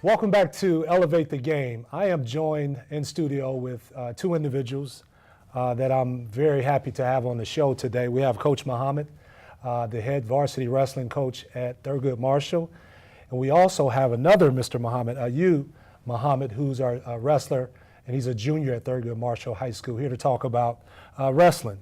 Welcome back to Elevate the Game. I am joined in studio with two individuals that I'm very happy to have on the show today. We have Coach Muhammad, the head varsity wrestling coach at Thurgood Marshall. And we also have another Mr. Muhammad, Ayyoub Muhammed, who's our wrestler, and he's a junior at Thurgood Marshall High School, here to talk about wrestling.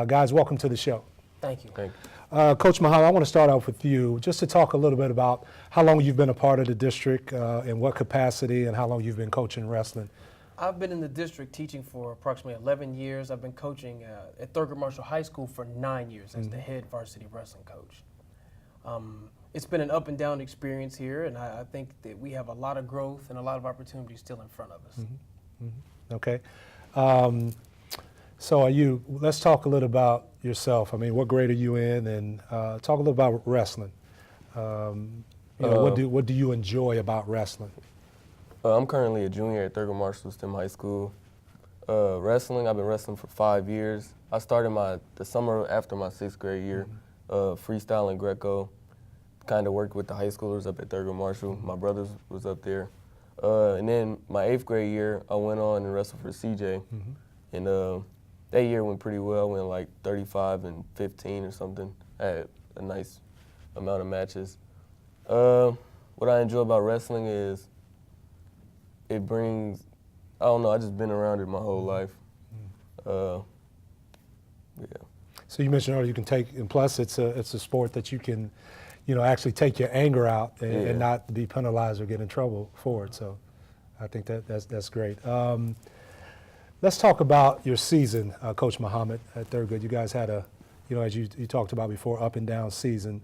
Guys, welcome to the show. Thank you. Thank you. Coach Muhammad, I want to start off with you, just to talk a little bit about how long you've been a part of the district, in what capacity, and how long you've been coaching wrestling. I've been in the district teaching for approximately 11 years. I've been coaching at Thurgood Marshall High School for 9 years as the head varsity wrestling coach. It's been an up and down experience here, and I think that we have a lot of growth and a lot of opportunities still in front of us. Okay. So let's talk a little about yourself. I mean, what grade are you in? And talk a little about wrestling. What do you enjoy about wrestling? I'm currently a junior at Thurgood Marshall STEM High School. Wrestling, I've been wrestling for 5 years. I started the summer after my 6th grade year, freestyle and Greco. Kind of worked with the high schoolers up at Thurgood Marshall. My brothers was up there. And then my 8th grade year, I went on and wrestled for CJ. And that year went pretty well. I went like 35 and 15 or something. I had a nice amount of matches. What I enjoy about wrestling is it brings, I don't know, I just been around it my whole life. Yeah. So you mentioned earlier you can take, and plus it's a sport that you can, actually take your anger out and not be penalized or get in trouble for it. So I think that's great. Let's talk about your season, Coach Muhammad at Thurgood. You guys had as you talked about before, up and down season.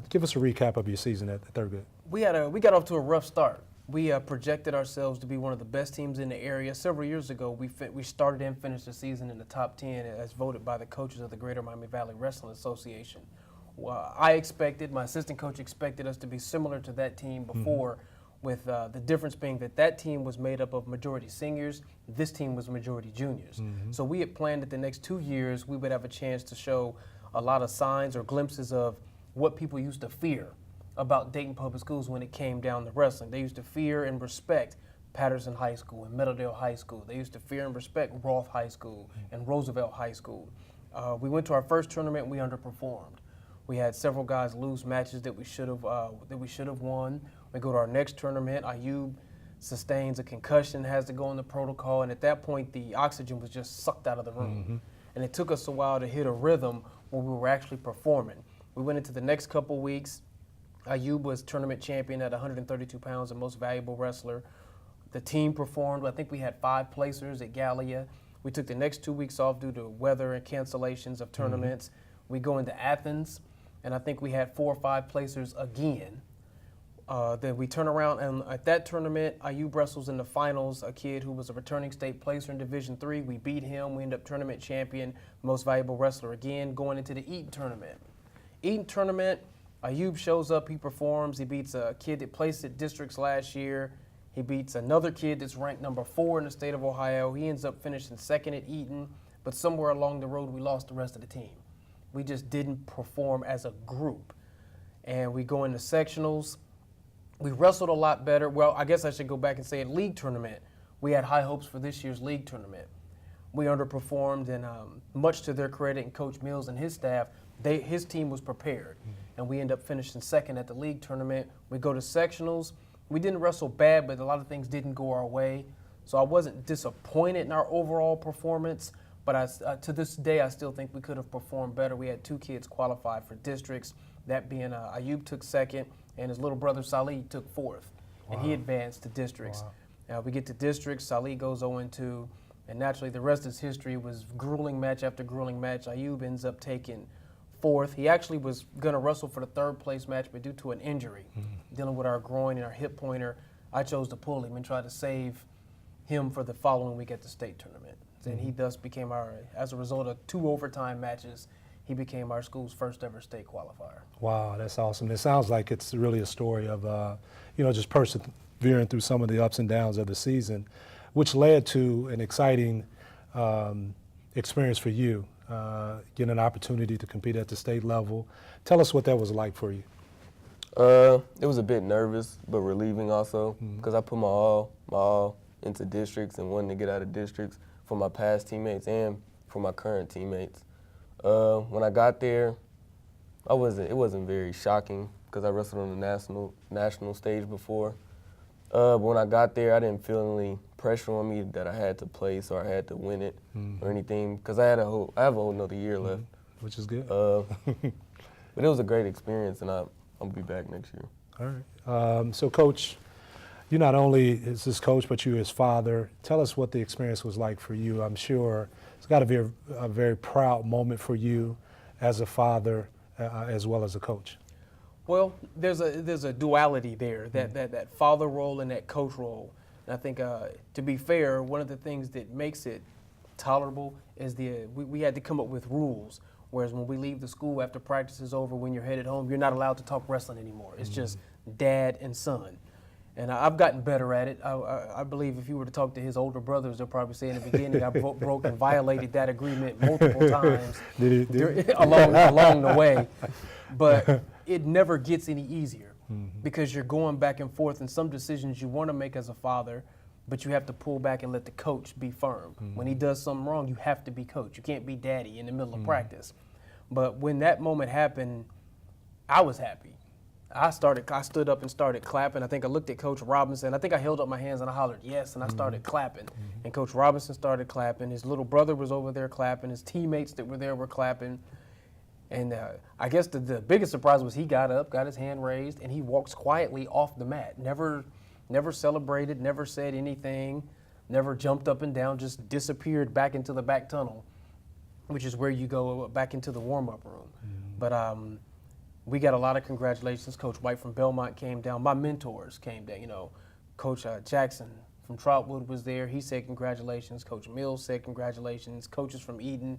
Give us a recap of your season at Thurgood. We got off to a rough start. We projected ourselves to be one of the best teams in the area. Several years ago, we started and finished the season in the top 10 as voted by the coaches of the Greater Miami Valley Wrestling Association. Well, my assistant coach expected us to be similar to that team before, with the difference being that team was made up of majority seniors, this team was majority juniors. So we had planned that the next 2 years we would have a chance to show a lot of signs or glimpses of what people used to fear about Dayton Public Schools when it came down to wrestling. They used to fear and respect Patterson High School and Meadowdale High School. They used to fear and respect Roth High School and Roosevelt High School. We went to our first tournament and we underperformed. We had several guys lose matches that we should have won. We go to our next tournament. Ayyoub sustains a concussion, has to go in the protocol, and at that point the oxygen was just sucked out of the room. And it took us a while to hit a rhythm where we were actually performing. We went into the next couple weeks. Ayyoub was tournament champion at 132 pounds and most valuable wrestler. The team performed. I think we had 5 placers at Gallia. We took the next 2 weeks off due to weather and cancellations of tournaments. We go into Athens, and I think we had 4 or 5 placers again. Then we turn around, and at that tournament, Ayyoub wrestles in the finals, a kid who was a returning state placer in Division III. We beat him. We end up tournament champion, most valuable wrestler again, going into the Eaton tournament. Eaton tournament, Ayyoub shows up, he performs. He beats a kid that placed at districts last year. He beats another kid that's ranked number 4 in the state of Ohio. He ends up finishing 2nd at Eaton, but somewhere along the road, we lost the rest of the team. We just didn't perform as a group. And we go into sectionals. We wrestled a lot better. Well, I guess I should go back and say at league tournament, we had high hopes for this year's league tournament. We underperformed, and much to their credit, and Coach Mills and his staff, his team was prepared. And we end up finishing 2nd at the league tournament. We go to sectionals. We didn't wrestle bad, but a lot of things didn't go our way. So I wasn't disappointed in our overall performance, but to this day, I still think we could have performed better. We had 2 kids qualified for districts, that being Ayyoub took 2nd, and his little brother Salih took 4th, and he advanced to districts. We get to districts, Salih goes 0-2, and naturally the rest is history. It was grueling match after grueling match. Ayyoub ends up taking 4th. He actually was going to wrestle for the 3rd place match, but due to an injury, dealing with our groin and our hip pointer, I chose to pull him and try to save him for the following week at the state tournament. And he thus became as a result of 2 overtime matches, he became our school's first ever state qualifier. Wow, that's awesome. It sounds like it's really a story of, just persevering through some of the ups and downs of the season, which led to an exciting experience for you, getting an opportunity to compete at the state level. Tell us what that was like for you. It was a bit nervous, but relieving also, because I put my all into districts and wanting to get out of districts for my past teammates and for my current teammates. When I got there, it wasn't very shocking because I wrestled on the national stage before. But when I got there, I didn't feel any pressure on me that I had to place or I had to win it or anything, because I have a whole another year left. Which is good. But it was a great experience, and I'll be back next year. All right. So, Coach, you not only is this coach, but you're his father. Tell us what the experience was like for you. I'm sure it's got to be a very proud moment for you as a father as well as a coach. Well, there's a duality there, that father role and that coach role. And I think, to be fair, one of the things that makes it tolerable is we had to come up with rules. Whereas when we leave the school after practice is over, when you're headed home, you're not allowed to talk wrestling anymore. It's just dad and son. And I've gotten better at it. I believe if you were to talk to his older brothers, they'll probably say in the beginning I broke and violated that agreement multiple times along the way. But it never gets any easier because you're going back and forth, and some decisions you want to make as a father, but you have to pull back and let the coach be firm. When he does something wrong, you have to be coach. You can't be daddy in the middle of practice. But when that moment happened, I was happy. I stood up and started clapping. I think I looked at Coach Robinson. I think I held up my hands and I hollered yes, and I started clapping. And Coach Robinson started clapping. His little brother was over there clapping. His teammates that were there were clapping. And I guess the biggest surprise was he got up, got his hand raised, and he walks quietly off the mat. Never celebrated, never said anything, never jumped up and down, just disappeared back into the back tunnel, which is where you go back into the warm-up room. But we got a lot of congratulations. Coach White from Belmont came down. My mentors came down. You know, Coach Jackson from Trotwood was there. He said congratulations. Coach Mills said congratulations. Coaches from Eden,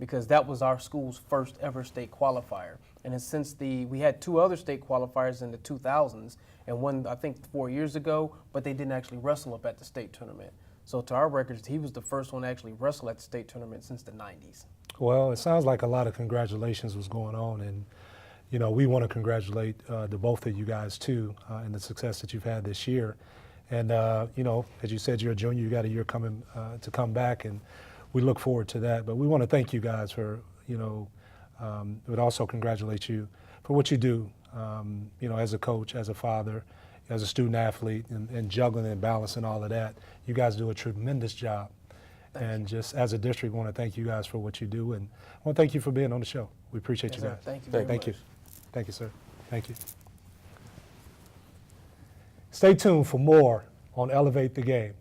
because that was our school's first ever state qualifier. And since we had two other state qualifiers in the 2000s, and one I think 4 years ago, but they didn't actually wrestle up at the state tournament. So to our records, he was the first one to actually wrestle at the state tournament since the 90s. Well, it sounds like a lot of congratulations was going on, and you know, we want to congratulate the both of you guys too in the success that you've had this year. And you know, as you said, you're a junior. You got a year coming to come back, and we look forward to that. But we want to thank you guys for, you know, but also congratulate you for what you do. You know, as a coach, as a father, as a student athlete, and juggling and balancing all of that. You guys do a tremendous job. And just as a district, we want to thank you guys for what you do, and I want to thank you for being on the show. We appreciate you guys. Thank you very much. Thank you. Thank you, sir. Thank you. Stay tuned for more on Elevate the Game.